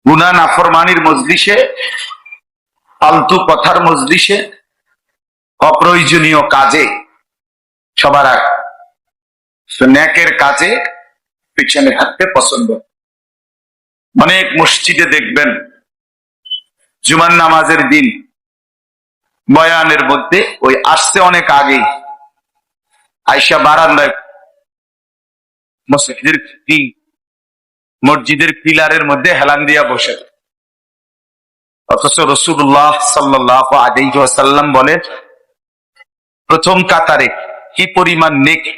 গুনাহ নাফরমানির মজলিসে, ফালতু কথার মজলিসে, অপ্রয়োজনীয় কাজে সবার আগে, নেকের কাজে পিছনে থাকতে পছন্দ। অনেক মসজিদে দেখবেন জুমার নামাজের দিন বয়ানের মধ্যে ওই আসতে অনেক আগেই আয়সা বারান্দায় মসজিদের পিলারের মধ্যে হেলান দিয়া বসে। অথচ রাসূলুল্লাহ সাল্লাল্লাহু আলাইহি ওয়াসাল্লাম বলে, প্রথম কাতারে কি পরিমাণ নেকি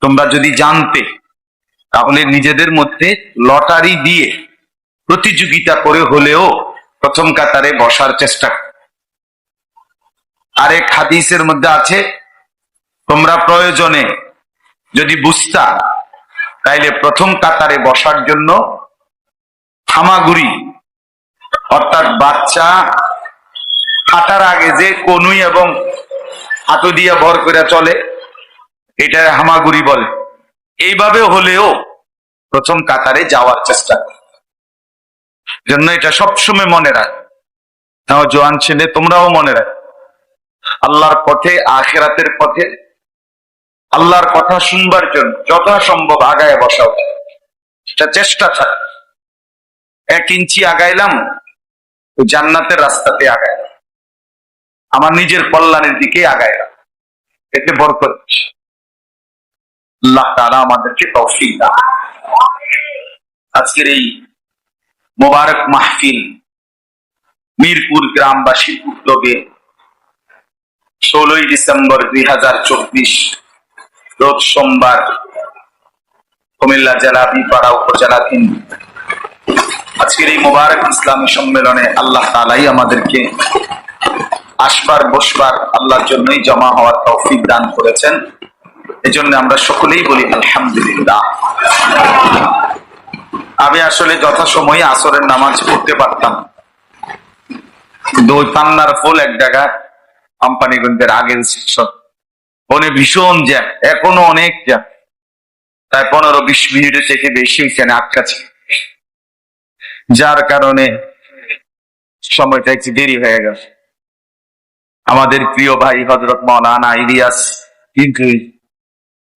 তোমরা যদি জানতে, তাহলে নিজেদের মধ্যে লটারি দিয়ে প্রতিযোগিতা করে হলেও প্রথম কাতারে বসার চেষ্টা। আরেক হাদিসের মধ্যে আছে, তোমরা প্রয়োজনে যদি বুঝতা, তাইলে প্রথম কাতারে বসার জন্য হামাগুড়ি, অর্থাৎ বাচ্চা হাঁটার আগে যে কনুই এবং হাঁটু দিয়া ভর করে চলে, এটা হামাগুড়ি বলে। এইভাবে হলেও প্রথম কাতারে যাওয়ার চেষ্টা জন্য এটা সবসময় মনে রাখ। নাও জোয়ান ছেলে, তোমরাও মনে রাখ, আল্লাহর পথে, আখিরাতের পথে, আল্লাহর কথা শুনবার জন্য যথাসম্ভব আগায় বসাও। এটা চেষ্টা থাক। 1 ইঞ্চি আগাইলাম, জান্নাতের রাস্তাতে আগাইলাম, আমার নিজের কল্যাণের দিকে আগাইলাম, এতে বরকত। আল্লাহ তাআলা আমাদেরকে তৌফিক দান। আজকের এই মোবারক মাহফিল মিরপুর গ্রামবাসীর উদ্যোগে 16 ডিসেম্বর 2024 রোজ সোমবার কুমিল্লা জেলা বিপাড়া উপজেলাধীন আজকের এই মোবারক ইসলামী সম্মেলনে আল্লাহ তাআলাই আমাদেরকে আসবার বসবার আল্লাহর জন্যই জমা হওয়ার তৌফিক দান করেছেন। এজন্য আমরা সকলেই বলি আলহামদুলিল্লাহ। আমি আসলে যথাসময়ে আসরের নামাজ পড়তে পারতাম, কিন্তু ওই পান্নার ফুল এক জায়গা কোম্পানিগঞ্জের আগের সেকশন ওনে ভীষণ জ্যাম, এখনো অনেক জ্যাম, তাই 15-20 মিনিটের থেকে বেশি এখানে আটকাছে, যার কারণে সময়টা একটু দেরি হয়ে গেছে। আমাদের প্রিয় ভাই হযরত মাওলানা ইলিয়াস কিন্তু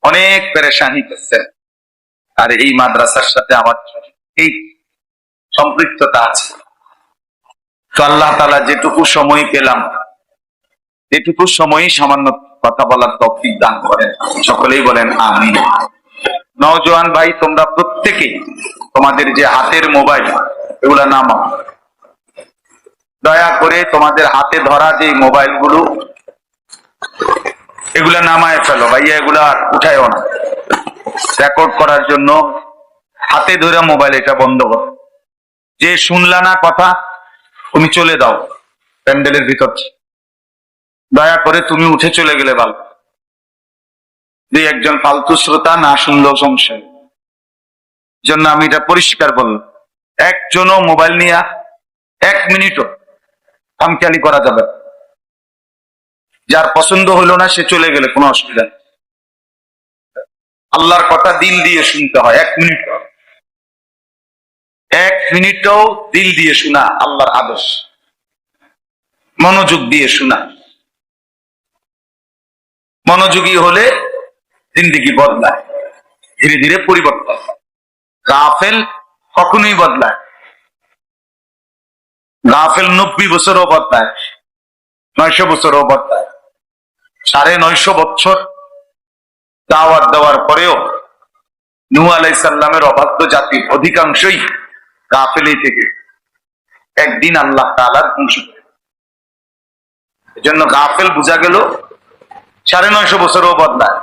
অনেক পেরেশানি করছেন, আর এই মাদ্রাসার সাথে আমার এই সম্পৃক্ততা আছে। তো আল্লাহ তাআলা যেটুকু সময় পেলাম, এটুকু সময়ই সামান্য কথা বলার তৌফিক দান করেন। সকলেই বলেন আমিন। নওজোয়ান ভাই, তোমরা প্রত্যেকেই তোমাদের যে হাতের মোবাইল, এগুলা নামাও। দয়া করে তোমাদের হাতে ধরা যে মোবাইল গুলো, এগুলা নামায় ফেলো ভাইয়া, এগুলা আর উঠায়ও না। রেকর্ড করার জন্য হাতে ধরে মোবাইল এটা বন্ধ করো। যে শুনলা না কথা, তুমি চলে দাও প্যান্ডেলের ভিতর। দয়া করে তুমি উঠে চলে গেলে ভালো। যে একজন ফালতু শ্রোতা না শুনলেও সমস্যা, জন্য আমি এটা পরিষ্কার বললাম। একজনও মোবাইল নিয়ে 1 মিনিটও খামখেয়ালি করা যাবে। যার পছন্দ হলো না সে চলে গেলে কোনো অসুবিধা নেই। আল্লাহর কথা দিল দিয়ে শুনতে হয়। 1 মিনিটও দিল দিয়ে শোনা আল্লাহর আদেশ, মনোযোগ দিয়ে শোনা। মনোযোগী হলে জিন্দেগি বদলায়, ধীরে ধীরে পরিবর্তন। গাফেল কখনোই বদলায়, গাফেল 90 বছরও বদলায়, 900 বছরও বদলায়। 950 বছর দাওয়াত দেওয়ার পরেও নূহ আলাইহিস সালামের অবাধ্য জাতির অধিকাংশই গাফেলই থেকে একদিন আল্লাহ তাআলা ধ্বংস করে। এজন্য গাফেল বোঝা গেল 950 বছরও বদলায়,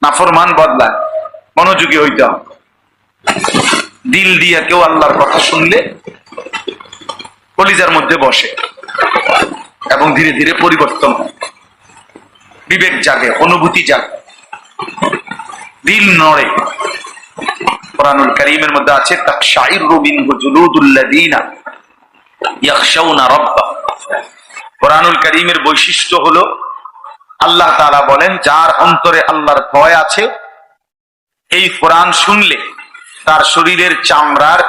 নাফরমান বদলায়। মনোযোগী হইতে হবে। দিল দিয়ে কেউ আল্লাহর কথা শুনলে কলিজার মধ্যে বসে এবং ধীরে ধীরে পরিবর্তন হয়, বিবেক জাগে, অনুভূতি জাগে, দিল নড়ে। কুরআনুল কারীমের মধ্যে আছে, তাকশাইরু মিনহু জুলুদুল্লাযীনা ইয়াখশাউনা রাব্বাহ। কুরআনুল কারীমের বৈশিষ্ট্য হলো, আল্লাহ তাআলা বলেন, যার অন্তরে আল্লাহর ভয় আছে, এই কোরআন শুনলে তার শরীরের চামড়ার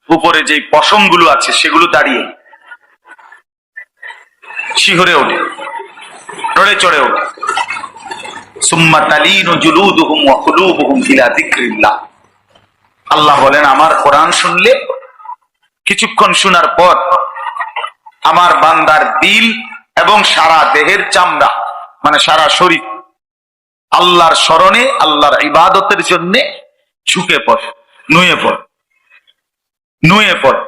উপরে যে পশমগুলো আছে সেগুলো দাঁড়িয়ে শিহরে ওঠে, নড়ে চড়ে ওঠে। সুম্মা তালিনু জুলুদুহুম ওয়া কুলুবুহুম ইলা যিকরিল্লাহ। আল্লাহ বলেন, আমার কোরআন শুনলে কিছুক্ষণ শোনার পর আমার বান্দার দিল এবং সারা দেহের চামড়া মানে সারা শরীর আল্লাহর স্মরণে, আল্লাহর ইবাদতের জন্য ঝুঁকে পড়ে, নুয়ে পড়ে, নুয়ে পড়ে।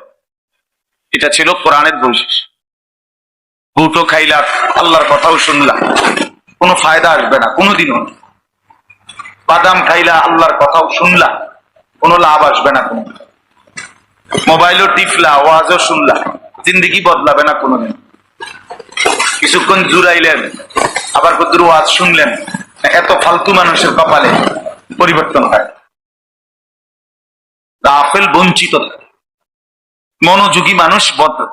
এটা ছিল কোরআনের বৈশিষ্ট্য। গুটো খাইলা, আল্লাহর কথাও শুনলা, কোনো ফায়দা আসবে না কোনোদিনও। বাদাম খাইলা, আল্লাহর কথাও শুনলা, কোনো লাভ আসবে না কোনো। মোবাইলও টিপলা, ওয়াজও শুনলা, জিন্দেগি বদলাবে না কোনোদিন। কিছুক্ষণ জুড়াইলেন, আবার কত ওয়াজ শুনলেন, এত ফালতু মানুষের কপালে পরিবর্তন হয়। গাফেল বঞ্চিত থাকে, মনোযোগী মানুষ বদল,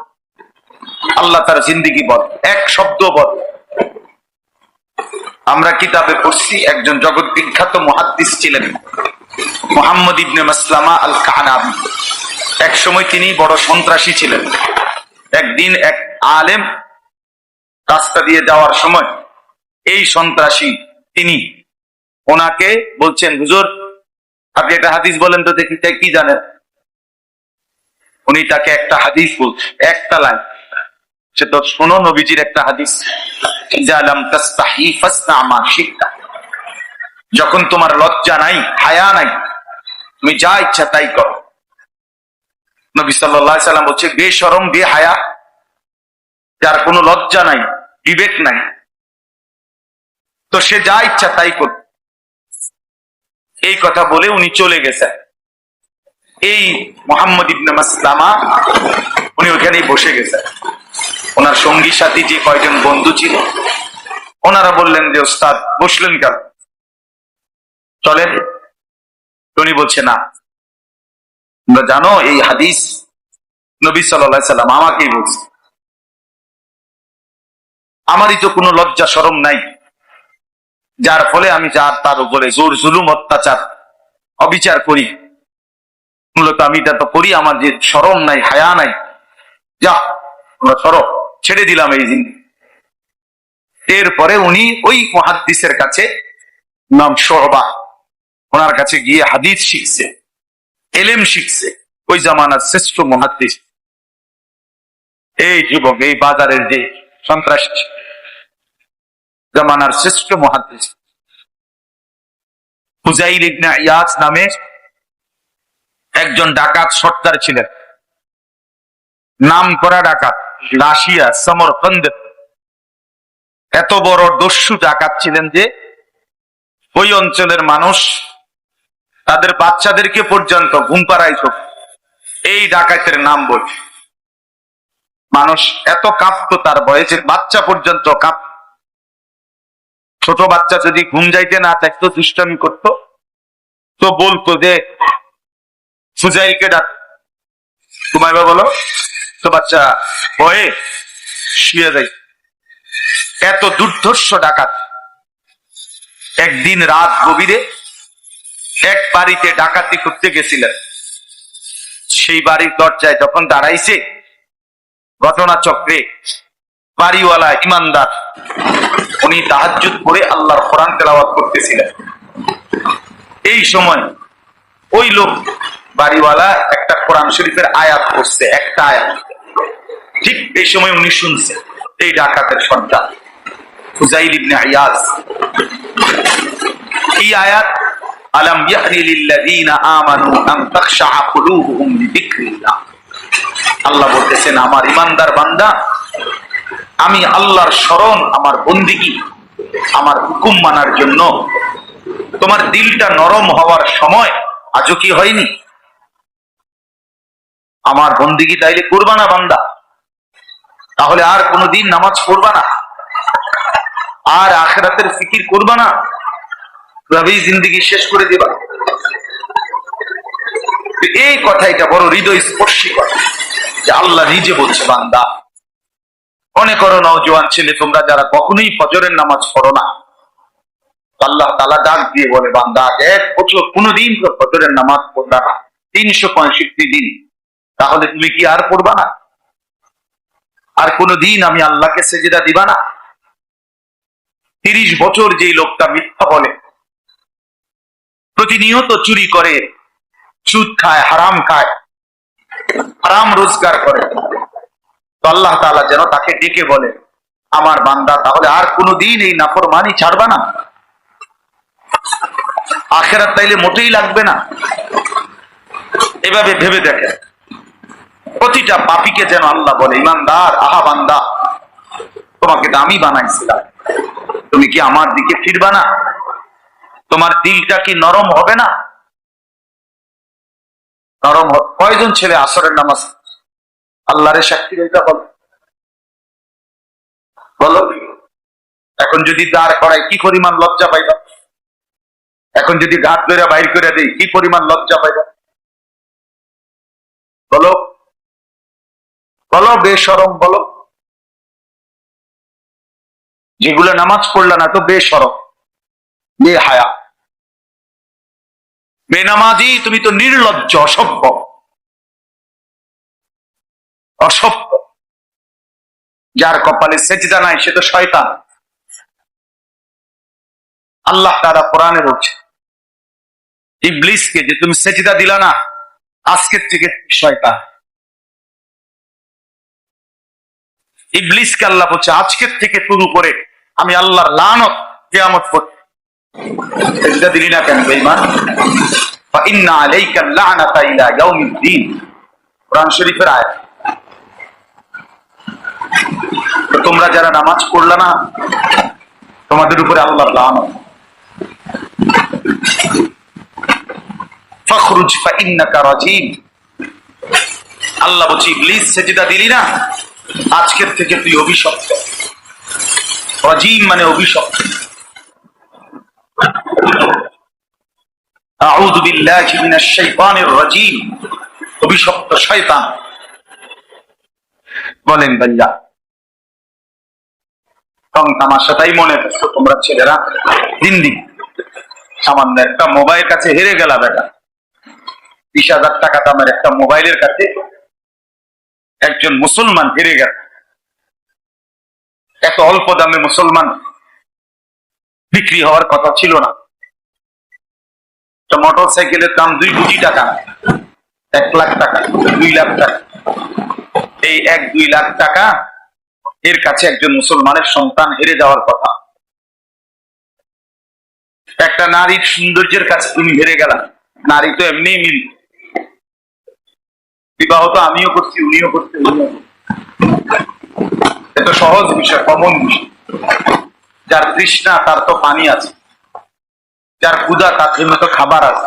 আল্লাহ তার জিন্দেগি বদল, এক শব্দ বদল। আমরা কিতাবে পড়ছি একজন জগৎ বিখ্যাত মুহাদ্দিস ছিলেন মুহাম্মদ ইবনে মাসলামা আল কানাবী। এক সময় তিনি বড় সন্ত্রাসী ছিলেন। একদিন এক আলেম রাস্তা দিয়ে যাওয়ার সময় এই সন্ত্রাসী তিনি ওনাকে বলছেন, হুজুর আপনি একটা হাদিস বলেন তো দেখি, কি জানেন? উনি তাকে একটা হাদিস বলছে, একটা লাইন, সে তো শোনো নবীজির একটা হাদিস, যখন তোমার লজ্জা নাই, হায়া নাই, তুমি যা ইচ্ছা তাই করো। নবী সাল্লাল্লাহু আলাইহি সাল্লাম বলছে, বেশরম বেহায়া, যার কোনো লজ্জা নাই, বিবেক নাই, তো সে যা ইচ্ছা তাই করবে। এই কথা বলে উনি চলে গেছেন। এই মুহাম্মদ ইবনে মাসলামা উনি ওখানেই বসে গেছেন। ওনার সঙ্গী সাথী যে কয়জন বন্ধু ছিল ওনারা বললেন যে, ওস্তাদ বসলেন কেন, চলেন। উনি বলছে, না, তোমরা জানো এই হাদিস নবী সাল্লাল্লাহু আলাইহি সাল্লাম আমাকেই বলছে। আমারই তো কোনো লজ্জা শরম নাই, যার ফলে আমি তার উপরে জোর জুলুম অত্যাচার অবিচার করি। মূলত আমি এটা তো করি, আমার যে শরম নাই, হায়া নাই, যা আমরা সরব, ছেড়ে দিলাম এই জিনিস। এরপরে উনি ওই মুহাদ্দিসের কাছে, নাম শুবা, ওনার কাছে গিয়ে হাদিস শিখছে, এলেম শিখছে। ওই জামানার শ্রেষ্ঠ মুহাদ্দিস, এই যুবক, এই বাজারের যে সন্ত্রাস, জামানার শ্রেষ্ঠ মুহাদ্দিস ফুজাইল ইবনে ইয়াস নামে একজন ডাকাত সর্দার ছিলেন, নাম করা ডাকাত, রাশিয়া সমরকন্দ। এত বড় দস্যু ডাকাত ছিলেন যে ওই অঞ্চলের মানুষ তাদের বাচ্চাদেরকে পর্যন্ত ঘুম পাড়াইত এই ডাকাতের নাম বলে। মানুষ এত কাঁপতো, তার বয়সের বাচ্চা পর্যন্ত কাঁপ। ছোট বাচ্চা যদি ঘুম যাইতে না থাকতো, দুষ্টামি করতো, তো বলতো যে ফুজাইলকে ডাক, ঘুমাইবা বলো, তো বাচ্চা ভয়ে শুয়ে যায়। এত দুর্ধর্ষ ডাকাত। একদিন রাত গভীরে এক বাড়িতে ডাকাতি করতে গেছিলেন। সেই বাড়ির দরজায় যখন দাঁড়াইছে, ঘটনা চক্রে বাড়িওয়ালা ইমানদার, উনি তাহাজ্জুদ করে আল্লাহর কোরআন তেলাওয়াত করতেছিলেন। এই সময় ওই লোক বাড়িওয়ালা একটা কোরআন শরীফের আয়াত পড়ছে, একটা আয়াত। ঠিক এই সময় উনি শুনছে, এই ডাকাতের সর্দার ফুজাইল ইবনে ইয়াস এই আয়াত, আলাম ইয়ানি লিল্লাযীনা আমানু আন তাখশা কুলুবুহুম লিযিকরিল্লাহ। আল্লাহ বলতেছেন, আমার ইমানদার বান্দা, আমি আল্লাহর স্মরণ, আমার বন্দিগি, আমার হুকুম মানার জন্য তোমার দিলটা নরম হওয়ার সময় আজও কি হয়নি? আমার বন্দিগি তাইলে করবা না বান্দা, তাহলে আর কোনদিন নামাজ পড়বা না, আর আখিরাতের ফিকির করবা না, ভাবেই জিন্দেগি শেষ করে দিবা। এই কথাটা বড় হৃদয় স্পর্শী কথা, যে আল্লাহ নিজে বলছে, বান্দা, মনে করো নওজোয়ান ছেলে তোমরা যারা কখনোই ফজরের নামাজ পড়ো না, আল্লাহ তাআলা ডাক দিয়ে বলে, বান্দা 1 বছর কোনদিন তো ফজরের নামাজ পড়লা না, 365 দিন, তাহলে তুমি কি আর পড়বা না? আর কোনদিন আমি আল্লাহকে সেজদা দিবা না? 30 বছর যেই লোকটা মিথ্যা বলে, প্রতিনিয়ত চুরি করে, সুদ খায়, হারাম খায়, হারাম রোজগার করে, তো আল্লাহ তাআলা যেন তাকে ডেকে বলে, আমার বান্দা তাহলে আর কোনদিন এই নাফরমানি ছাড়বা না? আখিরাত তাইলে মোটেই লাগবে না। এভাবে ভেবে দেখে প্রতিটা পাপীকে যেন আল্লাহ বলে, ইমানদার, আহা বান্দা, তোমাকে তো আমি বানাইছিলাম, তুমি কি আমার দিকে ফিরবা না? তোমার দিলটা কি নরম হবে না? নরম কয়জন ছেলে আসরের নামাজ আল্লাহরে সাক্ষী দিতে বলো, বলো। এখন যদি দাঁড় করায় কি পরিমাণ লজ্জা পাইবা? এখন যদি ঘাট ধরে বাইর করে দেই কি পরিমাণ লজ্জা পাইবা? বলো, বলো, বেশরম বলো। যেগুলো নামাজ পড়লা না তো বেশরম, বেহায়া, বেনামাজি, তুমি তো নির্লজ্জ, অসভ্য, অসভ্য। যার কপালে সেজদা নাই সে তো শয়তান। আল্লাহ তাআলা কোরআনে বলছে ইবলিসকে যে তুমি সেজদা দিলা না, আজকের থেকে শয়তান। ইবলিসকে আল্লাহ বলছে আজকের থেকে শুরু করে আমি আল্লাহর লানত কিয়ামত পর্যন্ত। সেজদা দিলি না কেন বেঈমান? ফাইন্না আলাইকা লানাতা ইলা ইয়াউমিদ্দিন, কোরআন শরীফের আয়াত। তো তোমরা যারা নামাজ পড়লা না, তোমাদের উপরে আল্লাহর লানত। ফাখরুজ ফাইন্নাকা রাজিম, আল্লাহ বলছে ইবলিস সেজদা দিলি না, আজকের থেকে তুই অভিশপ্ত। রাজিম মানে অভিশপ্ত। আউযু বিল্লাহি মিনাশ শাইতানির রাজিম, অভিশপ্ত শয়তান। বলেন ভাইয়া, রং তামাশাটাই মনে করছো তোমরা ছেলেরা। দিন দিন সামান্য একটা মোবাইল কাছে হেরে গেলা বেটা, 20,000 টাকা দামের একটা মোবাইলের কাছে একজন মুসলমান হেরে গেল। এত অল্প দামে মুসলমান বিক্রি হওয়ার কথা ছিল না। মোটর সাইকেলের দাম 2 কোটি টাকা, 1 লাখ টাকা, 2 লাখ টাকা। এই 1-2 লাখ টাকা এর কাছে একজন মুসলমানের সন্তান হেরে যাওয়ার কথা। একটা নারীর সৌন্দর্যের কাছে তুমি হেরে গেলা। নারী তো এমনি মিল, বিবাহ তো আমিও করছি, উনিও করছি, এত সহজ বিষয়, কমন বিষয়। যার তৃষ্ণা তার তো পানি আছে, যার ক্ষুধা তার জন্য তো খাবার আছে,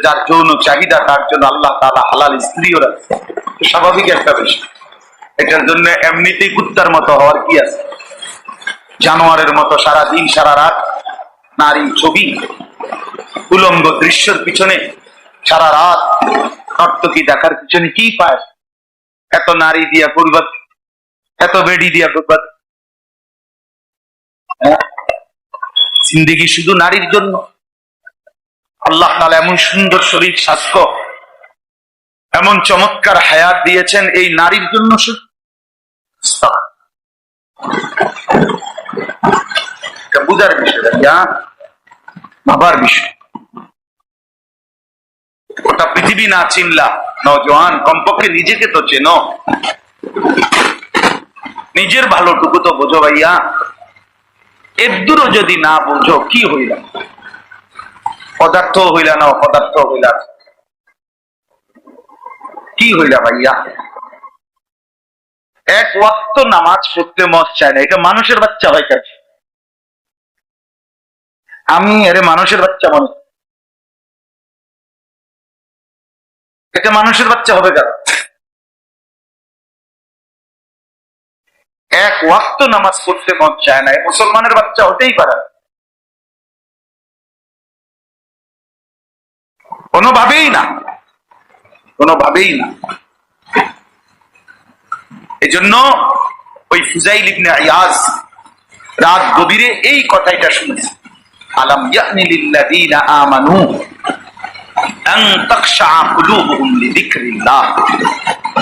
যার যৌন চাহিদা তার জন্য আল্লাহ তাআলা হালাল স্ত্রীও রাখছে। স্বাভাবিক একটা বিষয়। এটার জন্য এমনিতেই কুত্তার মতো হওয়ার কি আছে? জানোয়ারের মতো সারা দিন সারা রাত নারী ছবি, উলঙ্গ দৃশ্যের পিছনে সারা রাত নর্তকী দেখার পিছনে কি পায়? এত নারী দিয়া করবা, এত বেডি দিয়া করবা? জিন্দেগি শুধু নারীর জন্য? আল্লাহ তাআলা এমন সুন্দর শরীর স্বাস্থ্য, এমন চমৎকার হায়াত দিয়েছেন এই নারীর জন্য শুধু? বুঝার বিষয়, ভাবার বিষয়। ওটা পৃথিবী না চিনলা নওজোয়ান, কমপক্ষে নিজেকে তো চেনো, নিজের ভালোটুকু তো বোঝো ভাইয়া। এদুরও যদি না বোঝো কি হইলা? পদার্থ হইলা না অপদার্থ হইলা, কি হইলা ভাইয়া? এক ওয়াক্ত নামাজ পড়তে মত চায় না, এটা মানুষের বাচ্চা হয় কাছে। আমি আরে মানুষের বাচ্চা মানুষ, এটা মানুষের বাচ্চা হবে কেন? এক ওয়াক্ত নামাজ পড়তে মত চায় না, মুসলমানের বাচ্চা হতেই পারে? কোনোভাবেই না, কোনোভাবেই না। এই জন্য ওই ফুজাইল ইবনে ইয়াজ রাত গভীরে এই কথাটা শুনেছে। আলাম ইয়ানি লিল্লাযীনা আমানু আন তাখশা কুলুবুহুম লিযিকরিল্লাহ।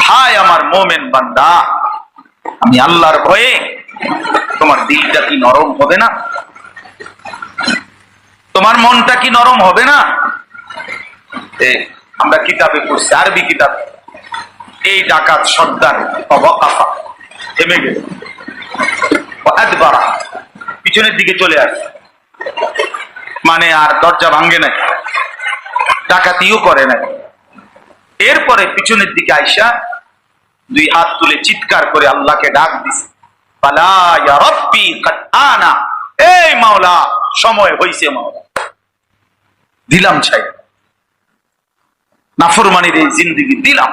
হায় আমার মুমিন বান্দা, আমি আল্লাহর ভয়ে তোমার দিলটা কি নরম হবে না? তোমার মনটা কি নরম হবে না? আমরা কিতাবে পড়ছি, আরবি কিতাব, এই ডাকাত সর্দার ওয়াকাফা, থেমে গেল, আদবারা, পিছনের দিকে চলে আসে, মানে আর দরজা ভাঙ্গে নাই, ডাকাতিও করে নাই। এরপরে পিছনের দিকে আইসা দুই হাত তুলে চিৎকার করে আল্লাহকে ডাক দিছে, বালা ইয়া রাব্বি কাদ আনা, এই মাওলা সময় হইছে, মাওলা দিলাম ছাই, নাফরমানির এই জিন্দেগি দিলাম।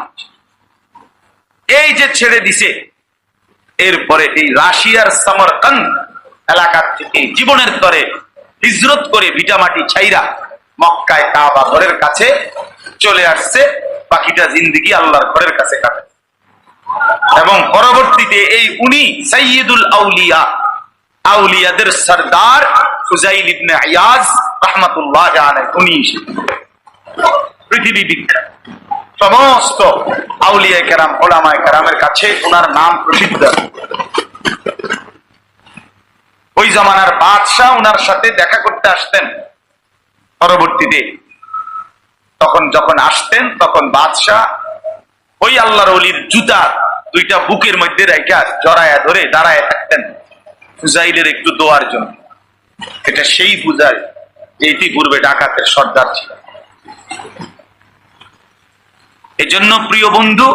এই যে ছেড়ে দিছে, এরপরে এই রাশিয়ার সামারকান্দ এলাকার থেকে জীবনের তরে হিজরত করে ভিটামাটি ছাইরা মক্কায় কাবা ঘরের কাছে চলে আসছে, বাকিটা জিন্দেগি আল্লাহর ঘরের কাছে কাটে। এবং পরবর্তীতে এই উনি সাইয়্যিদুল আউলিয়া, আউলিয়াদের সরদার ফুজাইল ইবনে ইয়াজ রাহমাতুল্লাহ আলাইহি, উনি পৃথিবী বিখ্যাত, সমস্ত আউলিয়া কেরাম ওলামায়ে কেরামের কাছে ওনার নাম প্রসিদ্ধ। ওই জামানার বাদশাহ ওনার সাথে দেখা করতে আসতেন। পরবর্তীতে তখন যখন আসতেন, তখন বাদশাহ ওই আল্লাহর ওলির জুতা দুইটা বুকের মধ্যে রেখে জড়ায়া ধরে দাঁড়ায় থাকতেন ফুজাইলের একটু দোয়ার জন্য। এটা সেই ফুজাইল যে ইতিপূর্বে ডাকাতের সর্দার ছিল। এজন্য প্রিয় বন্ধু,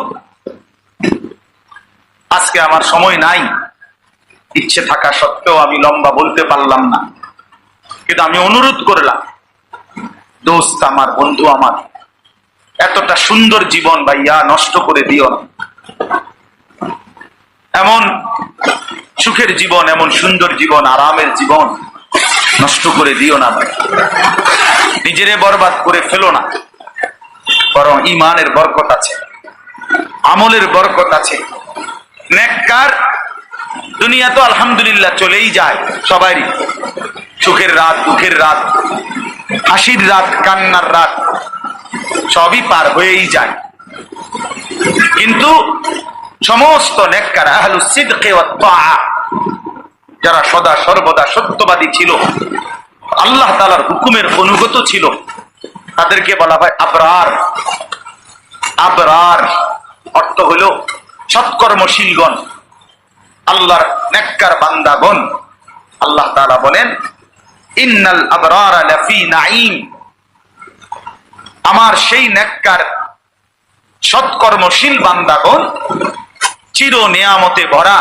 আজকে আমার সময় নাই, ইচ্ছে থাকা সত্ত্বেও আমি লম্বা বলতে পারলাম না, কিন্তু আমি অনুরোধ করলাম, দোস্ত আমার, বন্ধু আমার, এতটা সুন্দর জীবন ভাইয়া নষ্ট করে দিও না। এমন সুখের জীবন, এমন সুন্দর জীবন, আরামের জীবন নষ্ট করে দিও না ভাই, নিজেরে বরবাদ করে ফেলো না। বরং ইমানের বরকত আছে, আমলের বরকত আছে, নেককার দুনিয়া তো আলহামদুলিল্লাহ চলেই যায় সবারই, সুখের রাত, দুঃখের রাত, হাসির রাত, কান্নার রাত, সবই পার হয়েই যায়। কিন্তু সমস্ত নেককার আহলুস সিদকি ওয়াত তাআ, যারা সদা সর্বদা সত্যবাদী ছিল, আল্লাহ তাআলার হুকুমের অনুগত ছিল, তাদেরকে বলা হয় আবরার। আবরার অর্থ হলো সৎকর্মশীলগণ, আল্লাহর নেককার বান্দাগণ। আল্লাহ তাআলা বলেন, ইন্নাল আবরারা লাফি নাঈম, আমার সেই নেককার সৎকর্মশীল বান্দাগণ চির নিয়ামতে ভরা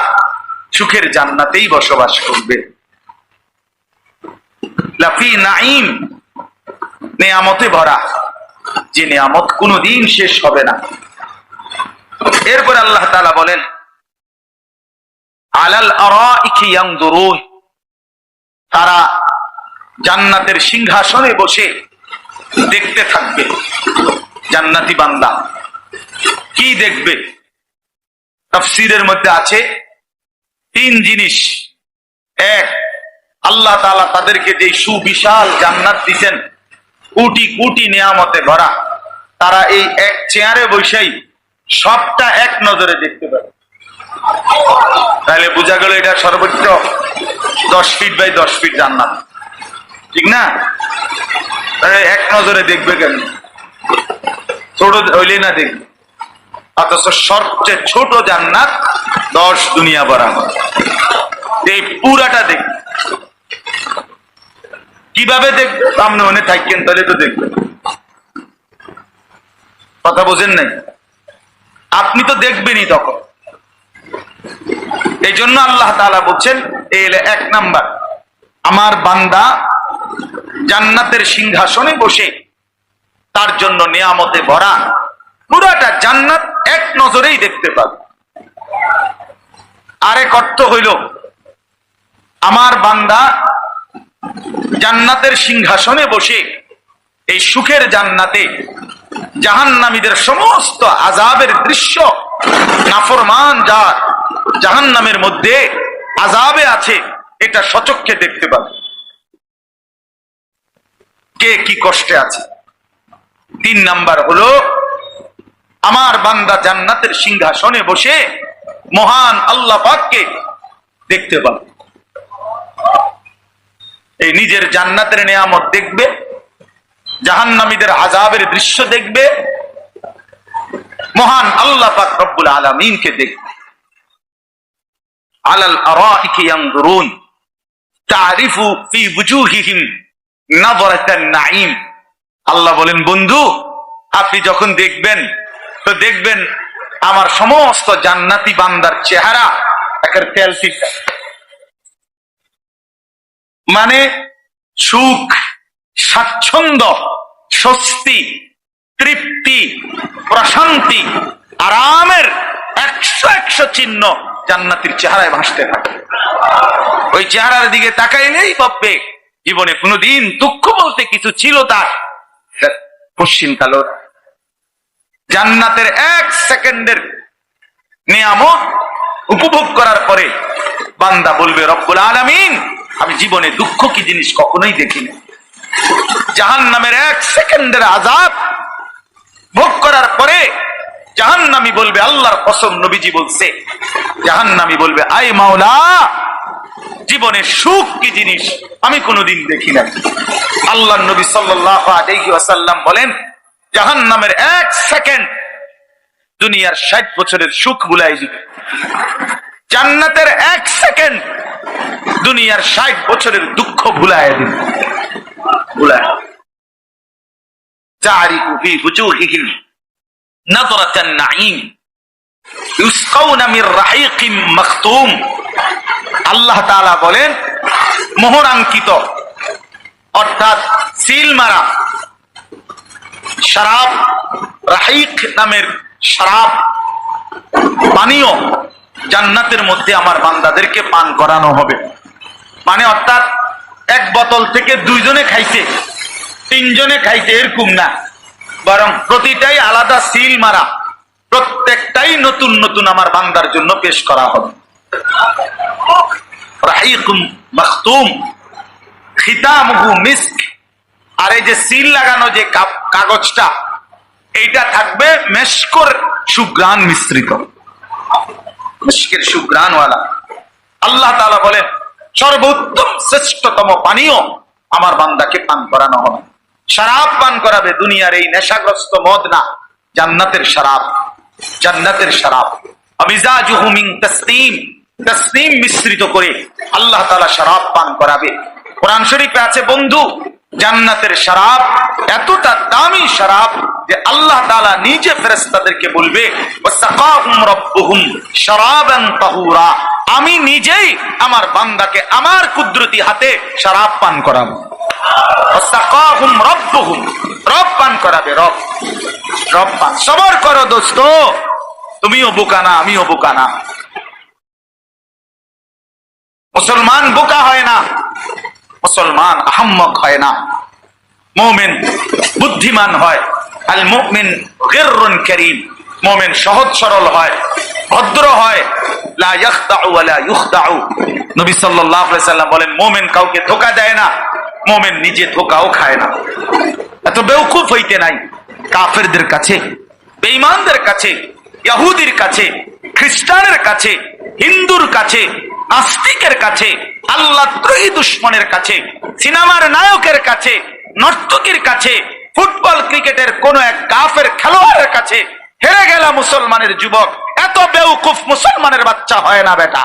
সুখের জান্নাতেই বসবাস করবে। লাফি নাঈম, নিয়ামতে ভরা, যে নিয়ামত কোনদিন শেষ হবে না। এরপর আল্লাহ তাআলা বলেন, আলাল আরাইকি ইয়ানজুরুন, তারা জান্নাতের সিংহাসনে বসে দেখতে থাকবে। জান্নাতি বান্দা কি দেখবে? তাফসীরের মধ্যে আছে তিন জিনিস। এক, আল্লাহ তাআলা তাদেরকে যে সুবিশাল জান্নাত দিবেন, কোটি কোটি নিয়ামতে ভরা, তারা এই এক চেয়ারে বসেই সবটা এক নজরে দেখতে পাবে। তাহলে বোঝা গেল এটা সর্বোচ্চ 10 ফিট বাই 10 ফিট জান্নাত, ঠিক না? এক নজরে দেখবে কেন? ছোট হইলে না দেখবে, অথচ সবচেয়ে ছোট জান্নাত 10 দুনিয়া বরাবর, এই পুরাটা দেখবে। কিভাবে দেখবে? সামনে মনে থাকেন তাহলে তো দেখবে। কথা বোঝেন নাই? আপনি তো দেখবেনই তখন। এই জন্য আল্লাহ তাআলা বলছেন, এই 1 নাম্বার, আমার বান্দা জান্নাতের সিংহাসনে বসে তার জন্য নিয়ামতে ভরা পুরাটা জান্নাত এক নজরেই দেখতে পাবে। আরেক অর্থ হইল, আমার বান্দা জান্নাতের সিংহাসনে বসে এই সুখের জান্নাতে জাহান্নামীদের সমস্ত আযাবের দৃশ্য, নাফরমান যার জাহান্নামের মধ্যে আযাবে আছে, এটা সচক্ষে দেখতে পাবে। কে কি কষ্টে আছে। 3 নাম্বার হলো আমার বান্দা জান্নাতের সিংহাসনে বসে মহান আল্লাহ পাককে দেখতে পাবে। এই নিজের জান্নাতের নিয়ামত দেখবে, জাহান্নামীদের আযাবের দৃশ্য দেখবে, মহান আল্লাহ পাক রব্বুল আলামিনকে দেখবে। আলাল আরাইকি ইয়ানজুরুন তারিফু ফি বুজুহিহিম নাযরাতান নাঈম। আল্লাহ বলেন, বন্ধু আপনি যখন দেখবেন তো দেখবেন আমার সমস্ত জান্নাতি বান্দার চেহারা একের তেল ফিকা, মানে সুখ, স্বাচ্ছন্দ্য, স্বস্তি, তৃপ্তি, প্রশান্তি, আরামের 100 চিহ্ন জান্নাতীর চেহারায় ভাসতে থাকে। ওই চেহারার দিকে তাকাইলেই ভাববে জীবনে কোনোদিন দুঃখ বলতে কিছু ছিল তার পশ্চিম কালো। জান্নাতের 1 সেকেন্ডের নিয়ামত উপভোগ করার পরে বান্দা বলবে, রব্বুল আলামিন আমি জীবনে দুঃখ কি জিনিস কখনোই দেখিনি। জাহান্নামের 1 সেকেন্ডের আযাব ভোগ করার পরে জাহান্নামী বলবে, আল্লাহর কসম নবীজি বলছে, জাহান্নামী বলবে, আয় মাওলা জীবনের সুখ কি জিনিস আমি কোনোদিন দেখি না। আল্লাহর নবী সাল্লাল্লাহু আলাইহি ওয়াসাল্লাম বলেন, জাহান্নামের 1 সেকেন্ড দুনিয়ার 60 বছরের সুখ ভুলাই দিবে। জান্নাতের 1 সেকেন্ড দুনিয়ার 60 বছরের দুঃখ ভুলাই দিবে। ভুলাই তারিফু ফি বুজুহিহিম নাযরাতান নাঈম ইউসকাউনা মির রাহিকিম মাখতুম। আল্লাহ তাআলা বলেন, মোহরাঙ্কিত অর্থাৎ সিল মারা শরাব, রাহিক নামের শরাব পানীয় জান্নাতের মধ্যে আমার বান্দাদেরকে পান করানো হবে। মানে অর্থাৎ 1 বোতল থেকে 2 জনে খাইছে, 3 জনে খাইছে এরকম না, বরং প্রতিটাই আলাদা সিল মারা, প্রত্যেকটাই নতুন নতুন আমার বান্দার জন্য পেশ করা হবে। রাহিকুম মাখতুম খিতামুহু মিস্ক। আর এই যে সিল লাগানো যে কাগজটা, এইটা থাকবে মেশকর সুঘ্রাণ মিশ্রিত, মিশকের সুঘ্রাণওয়ালা। আল্লাহ তাআলা বলেন, সর্বোত্তম শ্রেষ্ঠতম পানীয় আমার বান্দাকে পান করানো হবে। শরাব পান করাবে, দুনিয়ার এই নেশাগ্রস্ত মদ না, জান্নাতের শরাব, জান্নাতের শরাব। আমিজাজুহু মিন তাসনিম, তাসনিম মিশ্রিত করে আল্লাহ তাআলা শরাব পান করাবে। কোরআন শরীফে আছে বন্ধু, জান্নাতের শরাব এতটা দামি শরাব যে আল্লাহ তাআলা নিজে ফেরেশতাদেরকে বলবে, ওয়াসাকাহুম রাব্বুহুম শরাবান তাহুরা, আমি নিজেই আমার বান্দাকে আমার কুদরতি হাতে শরাব পান করাবো। ওয়াসাকাহুম রাব্বুহুম, রব পান করাবে, রব, রব পান। সবর করো দোস্ত, তুমিও বোকা না আমিও বোকা না। মুসলমান বোকা হয় না, মুসলমান আহম্মক হয় না, মুমিন বুদ্ধিমান হয়। আল মুমিন গিররুন কারীম, মুমিন সহজ সরল হয়, ভদ্র হয়। লা ইয়াখদাউ ওয়া লা ইউখদাউ। নবী সাল্লাল্লাহু আলাইহি সাল্লাম বলেন, মুমিন কাউকে ধোঁকা দেয় না, মুমিন নিজে ধোঁকাও খায় না। এত বেওকুফ হইতে নাই। কাফেরদের কাছে, বেঈমানদের কাছে, ইহুদির কাছে, খ্রিস্টানের কাছে, হিন্দুর কাছে, নাস্তিকের কাছে, আল্লাহদ্রোহী দুশমনের কাছে, সিনেমার নায়কের কাছে, নর্তকীর কাছে, ফুটবল ক্রিকেটের কোন এক কাফের খেলোয়াড়ের কাছে হেরে গেল মুসলমানের যুবক। এত বেওকুফ মুসলমানের বাচ্চা হয় না বেটা।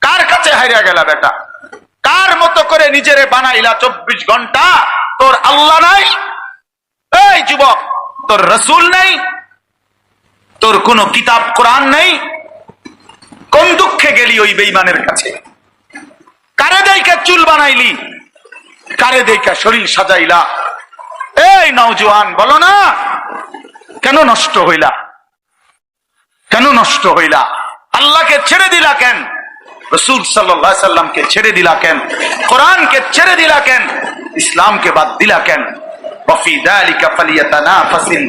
কার কাছে হারিয়ে গেল বেটা? কার মতো করে নিজেরে বানাইলা 24 ঘন্টা? তোর আল্লাহ নাই? এই যুবক, তোর রাসূল নাই? তোর কোন কিতাব কোরআন নেই? কোন দুঃখে গেলি ওই বেঈমানের কাছে? কারে দেইকা চুল বানাইলি? কারে দেইকা শরীর সাজাইলা? এই নওজোয়ান, বলো না, কেন নষ্ট হইলা? কেন নষ্ট হইলা? আল্লাহকে ছেড়ে দিলা কেন? রাসূল সাল্লাল্লাহু আলাইহি সাল্লামকে ছেড়ে দিলা কেন? কোরআনকে ছেড়ে দিলা কেন? ইসলামকে বাদ দিলা কেন? ওয়াফি যালিকা ফালিয়াতানাফাসিল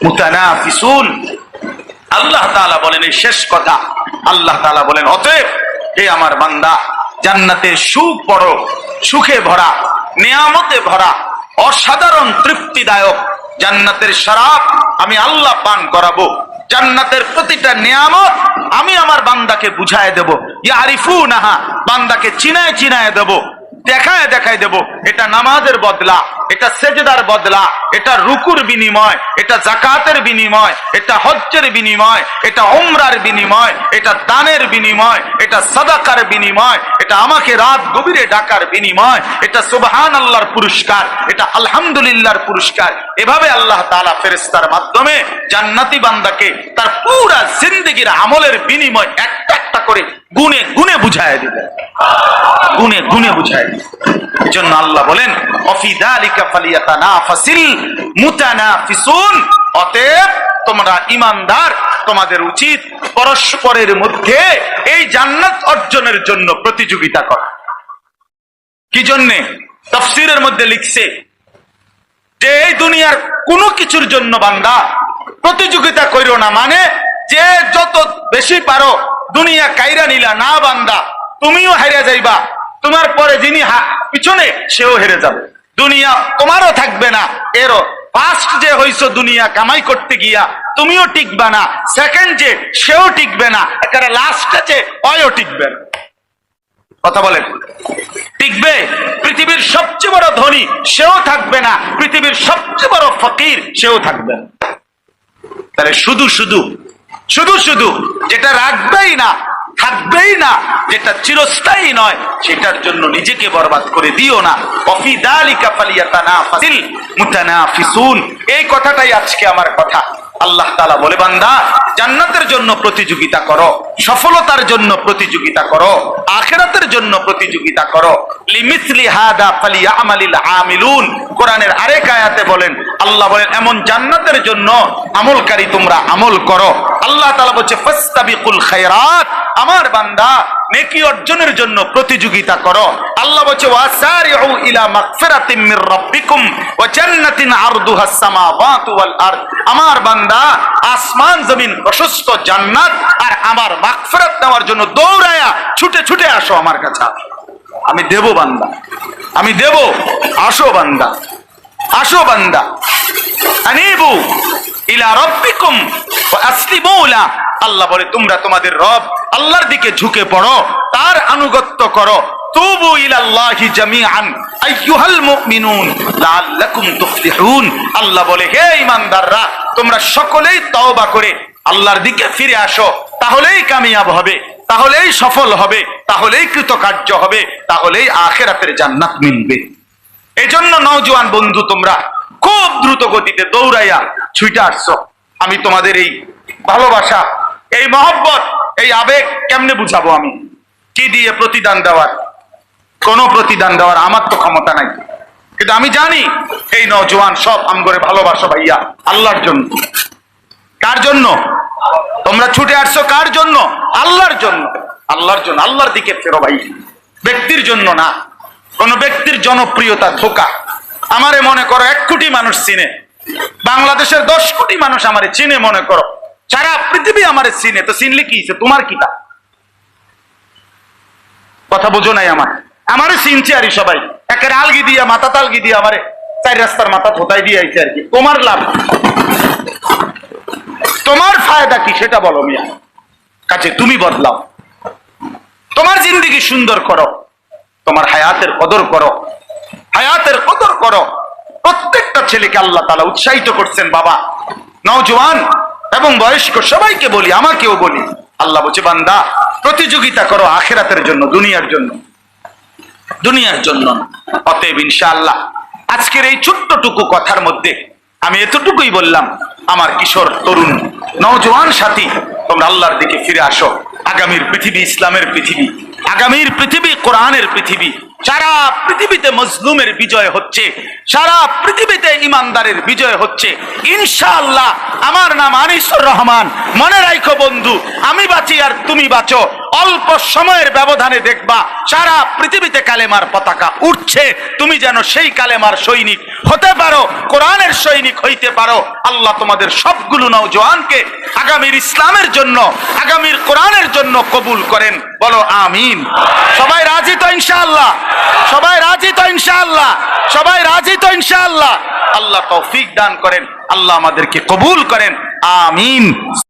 মুতানাফিসুন। আল্লাহ তাআলা বলেন এই শেষ কথা। আল্লাহ তাআলা বলেন, অতএব হে আমার বান্দা, জান্নাতের সুখ বড়, সুখে ভরা, নিয়ামতে ভরা, অসাধারণ তৃপ্তিদায়ক জান্নাতের শরাব আমি আল্লাহ পান করাবো। জান্নাতের প্রতিটা নিয়ামত আমি আমার বান্দাকে বুঝায় দেব। ইয়ারিফুনাহা, বান্দাকে চিনায় চিনায় দেব, দেখায় দেখায় দেব। এটা নামাজের বদলা, এটা সেজদার বদলা, এটা রুকুর বিনিময়, এটা জাকাতের বিনিময়, এটা হজ্জের বিনিময়, এটা উমরার বিনিময়, এটা দানের বিনিময়, এটা সাদাকার বিনিময়, এটা আমাকে রাত গভীরে ডাকার বিনিময়, এটা সুবহানাল্লাহর পুরস্কার, এটা আলহামদুলিল্লাহর পুরস্কার। এভাবে আল্লাহ তাআলা ফেরেশতার মাধ্যমে জান্নাতি বান্দাকে তার পুরা জিন্দেগীর আমলের বিনিময় একটা একটা করে গুনে গুনে বুঝায় দিবেন, গুনে গুনে বুঝায় দিবেন। এজন্য আল্লাহ বলেন অফি যালিকা ফালিয়াতানাফাসিল মুতানাফিসুন, অতএব তোমরা ঈমানদার, তোমাদের উচিত পরস্পরের মধ্যে এই জান্নাত অর্জনের জন্য প্রতিযোগিতা করা। কি জন্যে? তাফসীরের মধ্যে লিখছে যে এই দুনিয়ার কোনো কিছুর জন্য বান্দা প্রতিযোগিতা কইরো না, মানে যে যত বেশি পারো দুনিয়া কাইরা নিলা না বান্দা, তুমিও হেরে যাইবা, তোমার পরে যিনি পিছনে সেও হেরে যাবে, দুনিয়া তোমারও থাকবে না। এরও ফার্স্ট যে হইছো দুনিয়া কামাই করতে গিয়া তুমিও টিকবে না, সেকেন্ড যে সেও টিকবে না, একেবারে লাস্টে যে অয়ও টিকবে না। কথা বলেন, টিকবে? পৃথিবীর সবচেয়ে বড় ধনী সেও থাকবে না, পৃথিবীর সবচেয়ে বড় ফকির সেও থাকবে না। তাহলে শুধু শুধু শুধু শুধু যেটা রাখবেই না, থাকবেই না, যেটা চিরস্থায়ী নয়, সেটার জন্য নিজেকে বরবাদ করে দিও না। ওয়াফি যালিকা ফালিয়াতানাফাসিল মুতানাফিসুন, এই কথাটাই আজকে আমার কথা। আল্লাহ তাআলা বলে বান্দা জান্নাতের জন্য প্রতিযোগিতা করো, সফলতার জন্য প্রতিযোগিতা করো, আখিরাতের জন্য প্রতিযোগিতা করো। লিমিসলি হাদা ফালিয়ামালিল আমিলুন, কোরআনের আরেক আয়াতে বলেন, আল্লাহ বলেন এমন জান্নাতের জন্য আমলকারী তোমরা আমল করো। আল্লাহ তাআলা বলছে ফাসতাবিকুল খায়রাত, আমার বান্দা নেকি অর্জনের জন্য প্রতিযোগিতা করো। আল্লাহ বলছে ওয়াসারিউ ইলা মাগফিরাতিম মির রাব্বিকুম ওয়া জান্নাতিন আরদুহাস সামাওয়াতু ওয়াল আরদ, আমার বান্দা আসমান জমিন প্রশস্ত জান্নাত আর আমার মাগফিরাত নেওয়ার জন্য দৌড়ায়া ছুটে ছুটে আসো আমার কাছে, আমি দেব বান্দা, আমি দেব। আসো বান্দা, আসো বান্দা, আনিবু ইলা রাব্বিকুম ওয়া আসলিমু লা, আল্লাহ বলে তোমরা তোমাদের রব আল্লাহর দিকে ঝুঁকে পড়ো, তার আনুগত্য করো। তুবু ইলাল্লাহি জামিআন আইয়ুহাল মুমিনুন লাআল্লাকুম তুফলিহুন, আল্লাহ বলে হে ঈমানদাররা তোমরা সকলেই তওবা করে আল্লাহর দিকে ফিরে আসো, তাহলেই কামিয়াব হবে, তাহলেই সফল হবে, তাহলেই কৃতকার্য হবে, তাহলেই আখিরাতের জান্নাত মিলবে। এজন্য নওজোয়ান বন্ধু তোমরা খুব দ্রুত গতিতে দৌড়াইয়া ছুটে আসছো। আমি তোমাদের এই ভালোবাসা, এই মহব্বত, এই আবেগ কেমনে বুঝাবো? আমি কি দিয়ে প্রতিদান দেওয়ার? কোনো প্রতিদান দেওয়ার আমার তো ক্ষমতা নাই, কিন্তু আমি জানি এই নওজোয়ান সব আমগরে ভালোবাসো ভাইয়া আল্লাহর জন্য। কার জন্য তোমরা ছুটে আসছো? কার জন্য? আল্লাহর জন্য, আল্লাহর জন্য। আল্লাহর দিকে ফেরো ভাই, ব্যক্তির জন্য না। কোন ব্যক্তির জনপ্রিয়তা ধোকা। আমারে মনে করো 1 কোটি মানুষ চিনে, বাংলাদেশের 10 কোটি মানুষ আমারে চিনে, মনে করো সারা পৃথিবী আমারে চিনে, তো চিনলে কি হইছে? তোমার কি তা? কথা বোঝো নাই আমার? আমারে চিনছে আর সবাই, একের আলগি দিয়া মাথা তালগি দিয়া আমারে 4 রাস্তার মাথা থোতাই দিয়ে আইছে আর কি। তোমার লাভ, তোমার ফায়দা কি সেটা বলো মিয়া। কাছে তুমি বদলাও, তোমার জিন্দেগি সুন্দর করো, তোমার হায়াতের কদর করো, হায়াতের কদর করো। প্রত্যেকটা ছেলেকে আল্লাহ তাআলা উৎসাহিত করছেন। বাবা, নওজোয়ান এবং বয়স্ক সবাইকে বলি, আমাকেও বলি, আল্লাহ বলছে বান্দা প্রতিযোগিতা করো আখিরাতের জন্য, দুনিয়ার জন্য, দুনিয়ার জন্য। অতএব ইনশাআল্লাহ আজকের এই ছোট্টটুকু কথার মধ্যে আমি এতটুকুই বললাম, আমার কিশোর তরুণ নওজোয়ান সাথী তোমরা আল্লাহর দিকে ফিরে আসো। আগামীর পৃথিবী ইসলামের পৃথিবী, আগামীর পৃথিবী কোরআনের পৃথিবী। সারা পৃথিবীতে মজলুমের বিজয় হচ্ছে, সারা পৃথিবীতে ইমানদারের বিজয় হচ্ছে ইনশাআল্লাহ। আমার নাম আনিসুর রহমান। মনে রাখো বন্ধু, আমি বাঁচি আর তুমি বাঁচো, অল্প সময়ের ব্যবধানে দেখবা সারা পৃথিবীতে কালেমার পতাকা উঠছে। তুমি যেন সেই কালেমার সৈনিক হতে পারো, কোরআনের সৈনিক হইতে পারো। আল্লাহ তোমাদের সবগুলো নওজোয়ানকে আগামীর ইসলামের জন্য, আগামীর কোরআনের জন্য কবুল করেন। বলো আমিন। সবাই রাজি তো ইনশাআল্লাহ? সবাই রাজি তো ইনশাআল্লাহ? সবাই রাজি তো ইনশাআল্লাহ? আল্লাহ তৌফিক দান করেন, আল্লাহ আমাদেরকে কবুল করেন। আমিন।